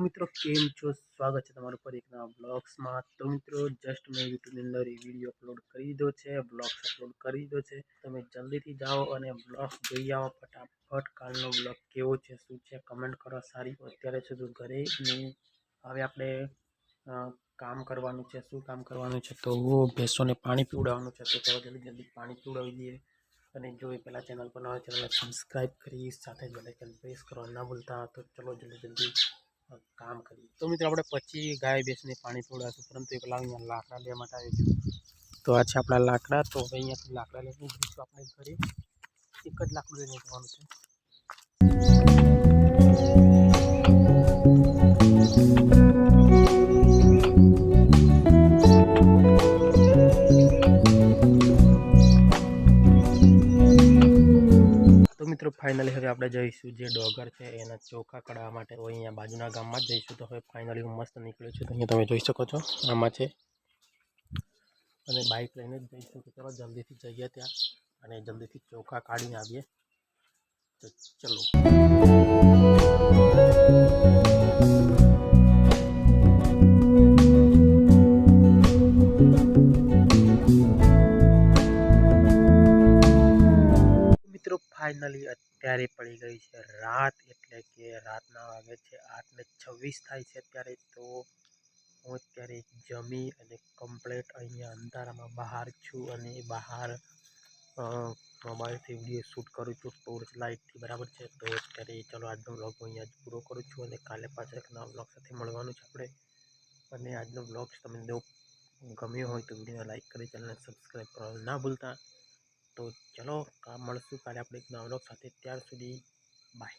મિત્રો કેમ છો? સ્વાગત છે તમારું ફરી એક નવા બ્લોગ્સમાં। તો મિત્રો જસ્ટ મેં યુટ્યુબની અંદર એ વિડીયો અપલોડ કરી દીધો છે, બ્લોગ્સ અપલોડ કરી દીધો છે। તમે જલ્દીથી જાઓ અને બ્લોગ્સ જોઈ આવો ફટાફટ। કાલનો બ્લોગ કેવો છે, શું છે, કમેન્ટ કરો સારી। અત્યારે છે તો ઘરે અને હવે આપણે કામ કરવાનું છે। શું કામ કરવાનું છે? તો ભેંસોને પાણી પીવડાવવાનું છે। તો ચાલો જલ્દી પાણી પીવડાવી દઈએ। અને જો એ પહેલાં ચેનલ પર નવા ચેનલને સબસ્ક્રાઈબ કરી સાથે જ બેલ આઇકન પ્રેસ કરવા ના ભૂલતા। તો ચલો જલ્દી કામ કરીએ। તો મિત્રો આપણે પછી ગાય ભેંસને પાણી પીવડાવશું, પરંતુ એ પહેલાં અહીંયા લાકડા લેવા માટે આવી છું। તો આ છે આપણા લાકડા। તો હવે અહીંયાથી લાકડા લઈને જઈશું આપણે ઘરે। એક જ લાકડું લઈને જવાનું છે। તો મિત્રો ફાઇનલી હવે આપણે જઈશું જે ડોગર છે એના ચોખા કઢાવવા માટે। અહીંયા બાજુના ગામમાં જ જઈશું। તો હવે ફાઇનલી હું મસ્ત નીકળ્યો છું। તો અહીંયા તમે જોઈ શકો છો આમાં છે, અને બાઇક લઈને જ જઈશું। તો ચલો જલ્દીથી જઈએ ત્યાં અને જલ્દીથી ચોખા કાઢીને આવીએ। તો ચલો મિત્રો ફાઇનલી અત્યારે પડી ગઈ છે રાત, એટલે કે રાતના વાગે છે 8:26 થાય છે અત્યારે। તો હું અત્યારે જમી અને કમ્પ્લેટ અહીંયા અંધારામાં બહાર છું, અને બહાર મોબાઈલથી વિડીયો શૂટ કરું છું ટોર્ચ લાઇટથી, બરાબર છે। તો અત્યારે ચલો આજનો બ્લોગ હું અહીંયા જ પૂરો કરું છું, અને કાલે પાછળ એક નવા બ્લોગ સાથે મળવાનું છે આપણે। અને આજનો બ્લોગ તમને ગમ્યો હોય તો વિડીયોને લાઇક કરી ચેનલને સબસ્ક્રાઈબ કરવાનું ના ભૂલતા। તો ચલો મળશું કાલે આપણે એક નવા બ્લોગ સાથે। ત્યાર સુધી બાય।